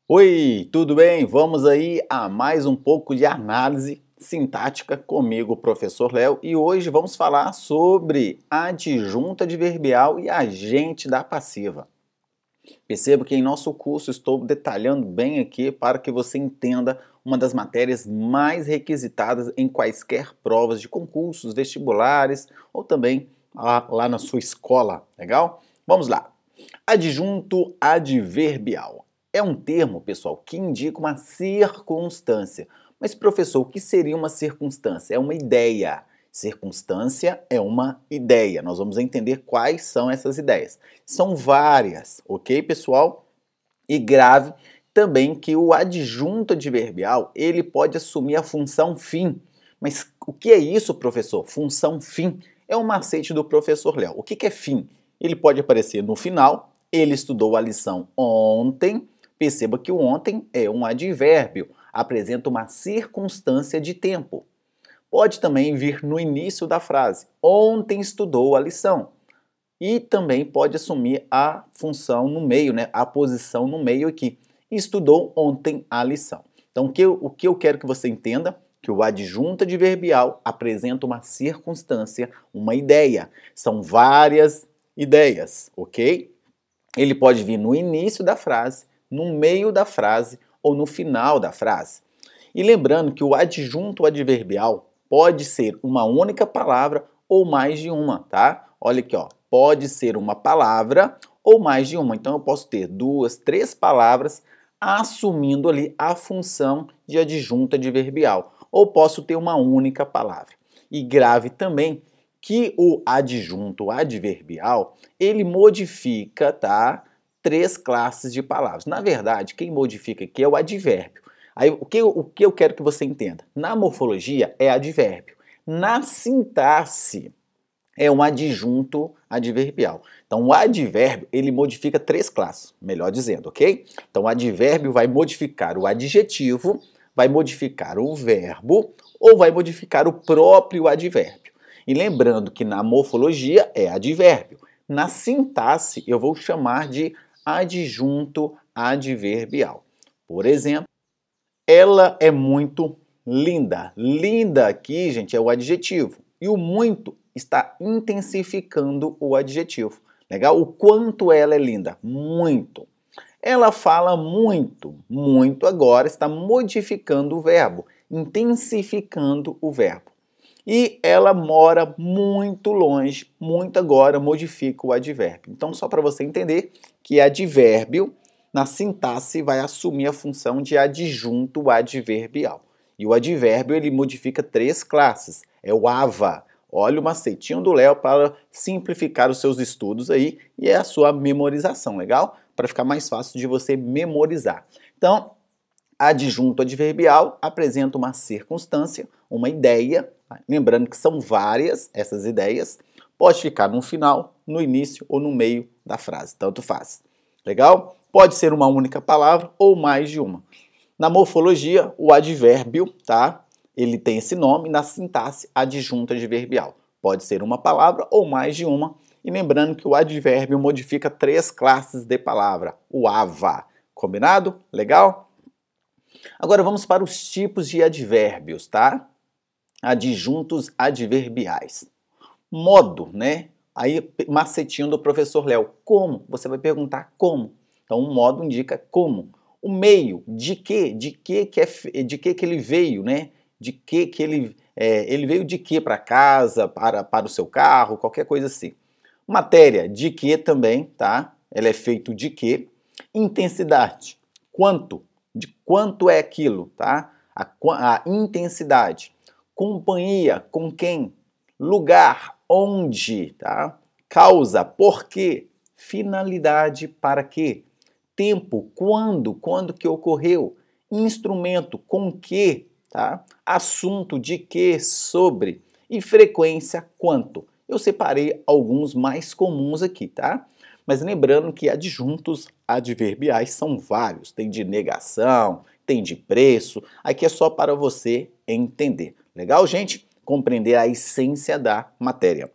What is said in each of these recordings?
Oi, tudo bem? Vamos aí a mais um pouco de análise sintática comigo, o professor Léo, e hoje vamos falar sobre adjunto adverbial e agente da passiva. Perceba que em nosso curso estou detalhando bem aqui para que você entenda uma das matérias mais requisitadas em quaisquer provas de concursos, vestibulares ou também lá na sua escola, legal? Vamos lá. Adjunto adverbial. É um termo, pessoal, que indica uma circunstância. Mas, professor, o que seria uma circunstância? É uma ideia. Circunstância é uma ideia. Nós vamos entender quais são essas ideias. São várias, ok, pessoal? E grave também que o adjunto adverbial, ele pode assumir a função fim. Mas o que é isso, professor? Função fim é um macete do professor Léo. O que é fim? Ele pode aparecer no final. Ele estudou a lição ontem. Perceba que o ontem é um advérbio, apresenta uma circunstância de tempo. Pode também vir no início da frase. Ontem estudou a lição. E também pode assumir a função no meio, né? A posição no meio aqui. Estudou ontem a lição. Então, o que eu quero que você entenda? Que o adjunto adverbial apresenta uma circunstância, uma ideia. São várias ideias, ok? Ele pode vir no início da frase, no meio da frase ou no final da frase. E lembrando que o adjunto adverbial pode ser uma única palavra ou mais de uma, tá? Olha aqui, ó, pode ser uma palavra ou mais de uma. Então eu posso ter duas, três palavras assumindo ali a função de adjunto adverbial. Ou posso ter uma única palavra. E grave também que o adjunto adverbial, ele modifica, tá? Três classes de palavras. Na verdade, quem modifica aqui é o advérbio. Aí, o que eu quero que você entenda? Na morfologia é advérbio. Na sintaxe é um adjunto adverbial. Então, o advérbio, ele modifica três classes, melhor dizendo, ok? Então, o advérbio vai modificar o adjetivo, vai modificar o verbo ou vai modificar o próprio advérbio. E lembrando que na morfologia é advérbio. Na sintaxe, eu vou chamar de adjunto adverbial. Por exemplo, ela é muito linda. Linda aqui, gente, é o adjetivo. E o muito está intensificando o adjetivo. Legal? O quanto ela é linda? Muito. Ela fala muito. Muito agora está modificando o verbo, intensificando o verbo. E ela mora muito longe. Muito agora modifica o advérbio. Então, só para você entender que advérbio na sintaxe vai assumir a função de adjunto adverbial. E o advérbio ele modifica três classes. É o ava. Olha o macetinho do Léo para simplificar os seus estudos aí e a sua memorização, legal? Para ficar mais fácil de você memorizar. Então, adjunto adverbial apresenta uma circunstância, uma ideia, lembrando que são várias essas ideias, pode ficar no final, no início ou no meio da frase, tanto faz. Legal? Pode ser uma única palavra ou mais de uma. Na morfologia, o advérbio, tá? Ele tem esse nome, na sintaxe, adjunto adverbial. Pode ser uma palavra ou mais de uma. E lembrando que o advérbio modifica três classes de palavra. O ava. Combinado? Legal? Agora vamos para os tipos de advérbios, tá? Adjuntos adverbiais. Modo, né? Aí, macetinho do professor Léo. Como? Você vai perguntar como. Então, o modo indica como. O meio, de que? De que ele veio, né? De que ele veio de que para casa, para o seu carro, qualquer coisa assim. Matéria, de que também, tá? Ela é feito de que. Intensidade, quanto? De quanto é aquilo, tá? A intensidade. Companhia, com quem? Lugar, onde, tá? Causa, por quê? Finalidade, para quê? Tempo, quando que ocorreu? Instrumento, com que, tá? Assunto, de que, sobre. E frequência, quanto. Eu separei alguns mais comuns aqui, tá? Mas lembrando que adjuntos adverbiais são vários. Tem de negação, tem de preço. Aqui é só para você entender. Legal, gente? Compreender a essência da matéria.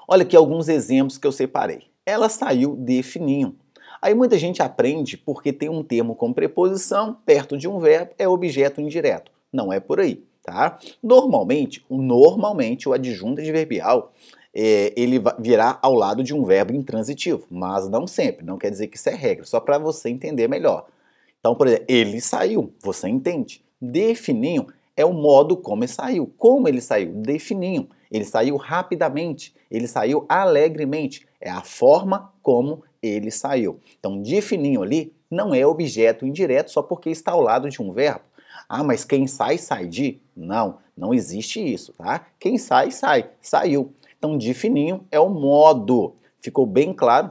Olha aqui alguns exemplos que eu separei. Ela saiu de fininho. Aí muita gente aprende porque tem um termo com preposição perto de um verbo, é objeto indireto. Não é por aí, tá? Normalmente o adjunto adverbial ele virá ao lado de um verbo intransitivo, mas não sempre, não quer dizer que isso é regra, só para você entender melhor. Então, por exemplo, ele saiu, você entende. De fininho é o modo como ele saiu. Como ele saiu? De fininho. Ele saiu rapidamente, ele saiu alegremente. É a forma como ele saiu. Então, de fininho ali não é objeto indireto só porque está ao lado de um verbo. Ah, mas quem sai, sai de? Não, não existe isso, tá? Quem sai, sai, saiu. Então, de fininho é o modo. Ficou bem claro?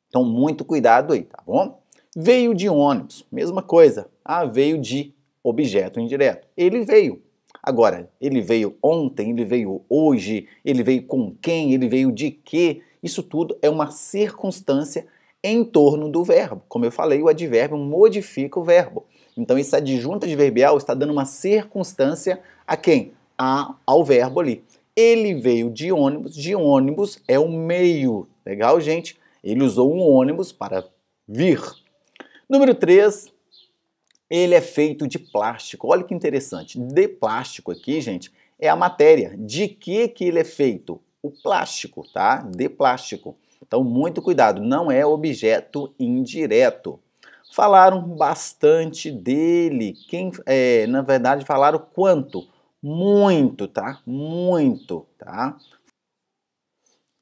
Então, muito cuidado aí, tá bom? Veio de ônibus, mesma coisa. Ah, veio de objeto indireto. Ele veio. Agora, ele veio ontem, ele veio hoje, ele veio com quem, ele veio de quê? Isso tudo é uma circunstância em torno do verbo. Como eu falei, o advérbio modifica o verbo. Então, esse adjunto adverbial está dando uma circunstância a quem? Ao verbo ali. Ele veio de ônibus é o meio. Legal, gente? Ele usou um ônibus para vir. Número 3, ele é feito de plástico. Olha que interessante. De plástico aqui, gente, é a matéria. De que ele é feito? O plástico, tá? De plástico. Então, muito cuidado. Não é objeto indireto. Falaram bastante dele. Na verdade, falaram quanto? Muito, tá? Muito, tá?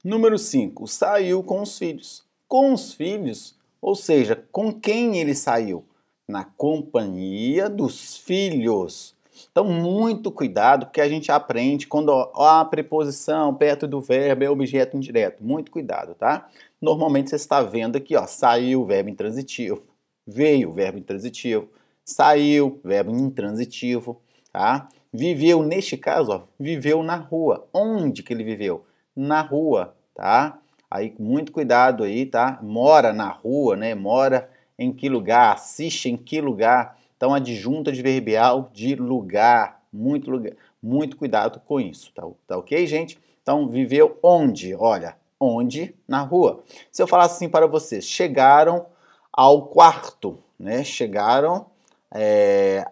Número 5, saiu com os filhos. Com os filhos, ou seja, com quem ele saiu? Na companhia dos filhos. Então, muito cuidado, porque a gente aprende quando a preposição perto do verbo é objeto indireto. Muito cuidado, tá? Normalmente você está vendo aqui, ó, saiu, verbo intransitivo. Veio, verbo intransitivo. Saiu, verbo intransitivo, tá? Viveu, neste caso, ó, viveu na rua. Onde que ele viveu? Na rua, tá? Aí, muito cuidado aí, tá? Mora na rua, né? Mora em que lugar? Assiste em que lugar? Então, adjunto adverbial de lugar. Muito cuidado com isso, tá ok, gente? Então, viveu onde? Olha, onde? Na rua. Se eu falasse assim para vocês, chegaram ao quarto, né? Chegaram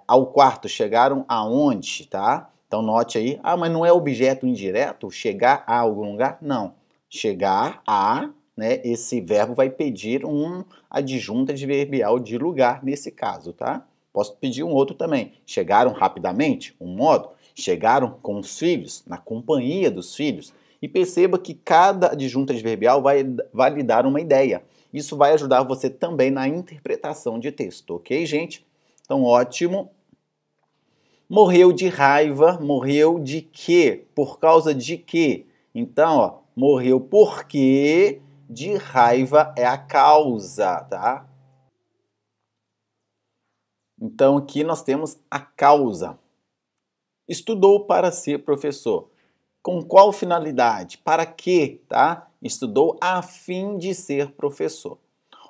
ao quarto, chegaram aonde, tá? Então note aí, mas não é objeto indireto? Chegar a algum lugar? Não. Chegar a, né? Esse verbo vai pedir um adjunto adverbial de lugar nesse caso, tá? Posso pedir um outro também. Chegaram rapidamente? Um modo. Chegaram com os filhos? Na companhia dos filhos. E perceba que cada adjunto adverbial vai lhe dar uma ideia. Isso vai ajudar você também na interpretação de texto, ok, gente? Então, ótimo. Morreu de raiva, morreu de quê? Por causa de quê? Então, ó, morreu porque de raiva é a causa, tá? Então, aqui nós temos a causa. Estudou para ser professor. Com qual finalidade? Para quê, tá? Estudou a fim de ser professor.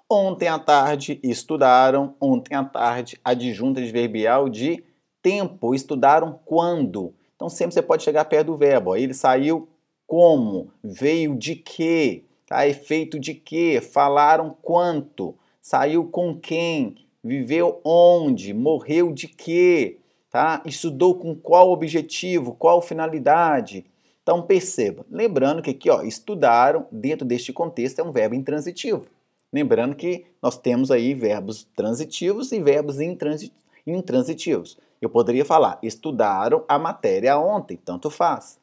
Ontem à tarde estudaram, ontem à tarde, adjunto adverbial de tempo, estudaram quando. Então sempre você pode chegar perto do verbo. Ó. Ele saiu como? Veio de quê? Tá? Efeito de quê? Falaram quanto? Saiu com quem? Viveu onde? Morreu de quê? Tá? Estudou com qual objetivo? Qual finalidade? Então perceba, lembrando que aqui, ó, estudaram, dentro deste contexto, é um verbo intransitivo. Lembrando que nós temos aí verbos transitivos e verbos intransitivos. Eu poderia falar, estudaram a matéria ontem, tanto faz.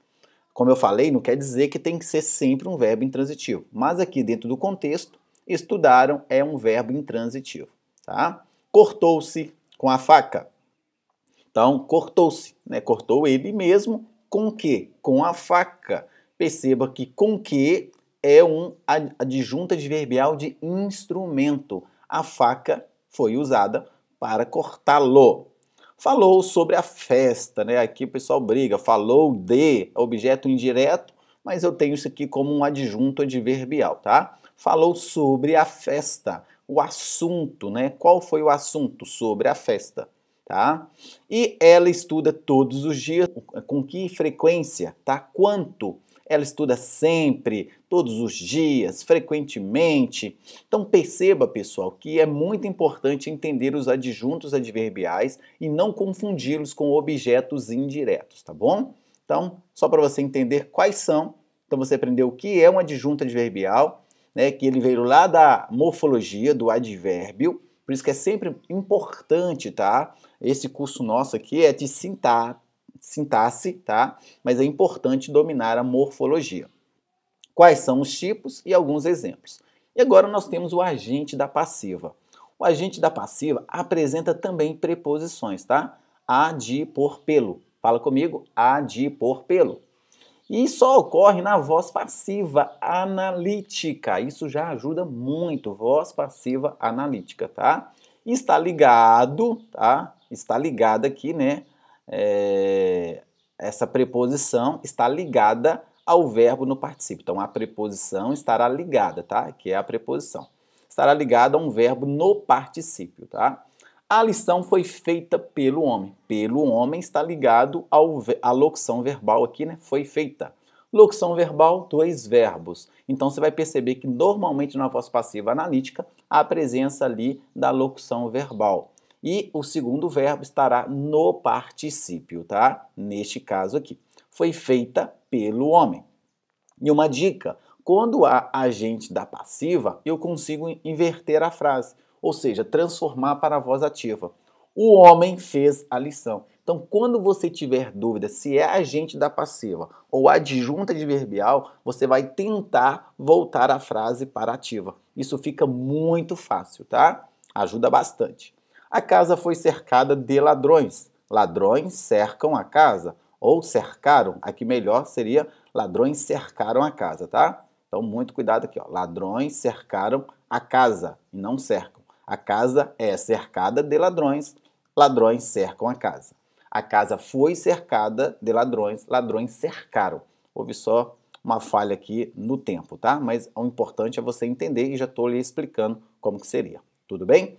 Como eu falei, não quer dizer que tem que ser sempre um verbo intransitivo. Mas aqui dentro do contexto, estudaram é um verbo intransitivo. Tá? Cortou-se com a faca. Então, cortou-se, né? Cortou ele mesmo com o quê? Com a faca. Perceba que com que é um adjunto adverbial de instrumento. A faca foi usada para cortá-lo. Falou sobre a festa, né? Aqui o pessoal briga. Falou de objeto indireto, mas eu tenho isso aqui como um adjunto adverbial, tá? Falou sobre a festa, o assunto, né? Qual foi o assunto? Sobre a festa, tá? E ela estuda todos os dias. Com que frequência, tá? Quanto? ela estuda sempre, todos os dias, frequentemente. Então perceba, pessoal, que é muito importante entender os adjuntos adverbiais e não confundi-los com objetos indiretos, tá bom? Então, só para você entender quais são, então você aprendeu o que é um adjunto adverbial, né, que ele veio lá da morfologia, do advérbio, por isso que é sempre importante, tá? Esse curso nosso aqui é de sintaxe, tá? Mas é importante dominar a morfologia. Quais são os tipos e alguns exemplos. E agora nós temos o agente da passiva. O agente da passiva apresenta também preposições, tá? A, de, por, pelo. Fala comigo, a, de, por, pelo. E só ocorre na voz passiva analítica. Isso já ajuda muito, voz passiva analítica, tá? E está ligado, tá? Está ligada aqui, né? Essa preposição está ligada ao verbo no particípio. Então, a preposição estará ligada, tá? Que é a preposição. Estará ligada a um verbo no particípio, tá? A lição foi feita pelo homem. Pelo homem está ligado à locução verbal aqui, né? Foi feita. Locução verbal, dois verbos. Então, você vai perceber que normalmente na voz passiva analítica há a presença ali da locução verbal. E o segundo verbo estará no particípio, tá? Neste caso aqui. Foi feita pelo homem. E uma dica, quando há agente da passiva, eu consigo inverter a frase, ou seja, transformar para a voz ativa. O homem fez a lição. Então, quando você tiver dúvida se é agente da passiva ou adjunta adverbial, você vai tentar voltar a frase para a ativa. Isso fica muito fácil, tá? Ajuda bastante. A casa foi cercada de ladrões. Ladrões cercam a casa. Ou cercaram, aqui melhor seria ladrões cercaram a casa, tá? Então, muito cuidado aqui, ó. Ladrões cercaram a casa e não cercam. A casa é cercada de ladrões, ladrões cercam a casa. A casa foi cercada de ladrões, ladrões cercaram. Houve só uma falha aqui no tempo, tá? Mas o importante é você entender e já estou lhe explicando como que seria. Tudo bem?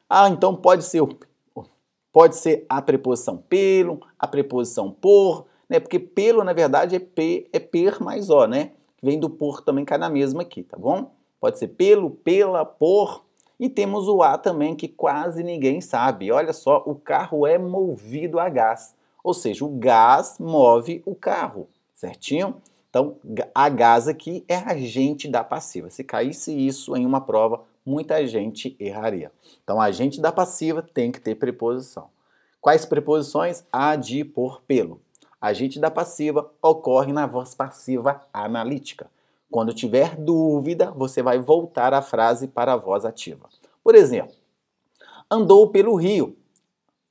Ah, então pode ser a preposição pelo, a preposição por, né? Porque pelo, na verdade, é per mais o, né? Vem do por, também cai na mesma aqui, tá bom? Pode ser pelo, pela, por. E temos o a também, que quase ninguém sabe. Olha só, o carro é movido a gás. Ou seja, o gás move o carro, certinho? Então, a gás aqui é agente da passiva. Se caísse isso em uma prova, muita gente erraria. Então, agente da passiva tem que ter preposição. Quais preposições? A, de, por, pelo. Agente da passiva ocorre na voz passiva analítica. Quando tiver dúvida, você vai voltar a frase para a voz ativa. Por exemplo, andou pelo rio.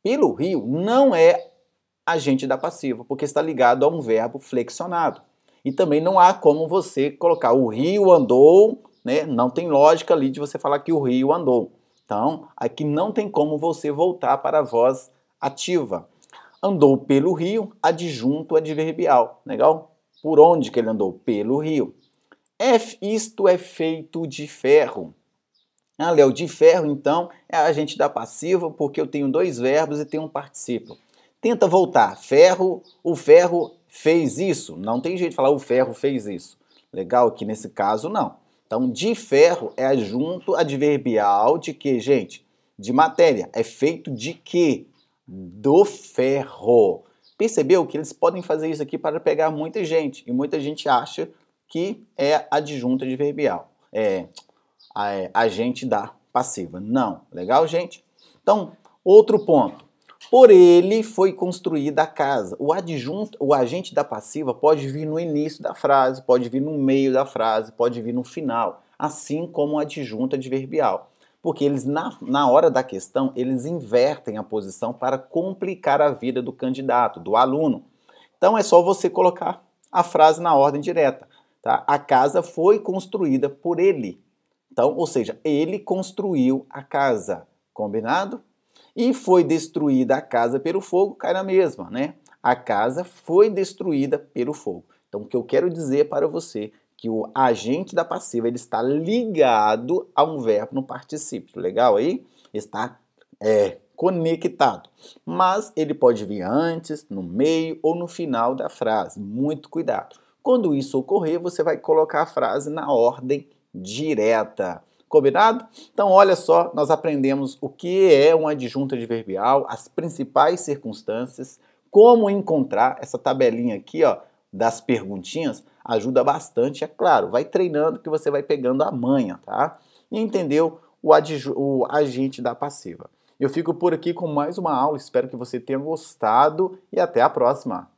Pelo rio não é agente da passiva, porque está ligado a um verbo flexionado. E também não há como você colocar o rio andou, né? Não tem lógica ali de você falar que o rio andou. Então, aqui não tem como você voltar para a voz ativa. Andou pelo rio, adjunto adverbial. Legal? Por onde que ele andou? Pelo rio. Isto é feito de ferro. Ah, Léo, de ferro, então, é agente da passiva, porque eu tenho dois verbos e tenho um particípio. Tenta voltar. Ferro, o ferro fez isso. Não tem jeito de falar o ferro fez isso. Legal? Aqui nesse caso, não. Então, de ferro é adjunto adverbial de quê, gente? De matéria. É feito de quê? Do ferro. Percebeu que eles podem fazer isso aqui para pegar muita gente. E muita gente acha que é adjunto adverbial. É agente da passiva. Não. Legal, gente? Então, outro ponto. Por ele foi construída a casa. O agente da passiva pode vir no início da frase, pode vir no meio da frase, pode vir no final, assim como o adjunto adverbial. Porque eles, na hora da questão, eles invertem a posição para complicar a vida do candidato, do aluno. Então, é só você colocar a frase na ordem direta. Tá? A casa foi construída por ele. Então, ou seja, ele construiu a casa. Combinado? E foi destruída a casa pelo fogo, cai na mesma, né? A casa foi destruída pelo fogo. Então, o que eu quero dizer para você que o agente da passiva ele está ligado a um verbo no particípio. Legal aí? Está conectado. Mas ele pode vir antes, no meio ou no final da frase. Muito cuidado. Quando isso ocorrer, você vai colocar a frase na ordem direta. Combinado? Então, olha só, nós aprendemos o que é uma adjunta adverbial, as principais circunstâncias, como encontrar essa tabelinha aqui, ó, das perguntinhas, ajuda bastante, é claro, vai treinando que você vai pegando a manha, tá? E entendeu o agente da passiva. Eu fico por aqui com mais uma aula, espero que você tenha gostado e até a próxima!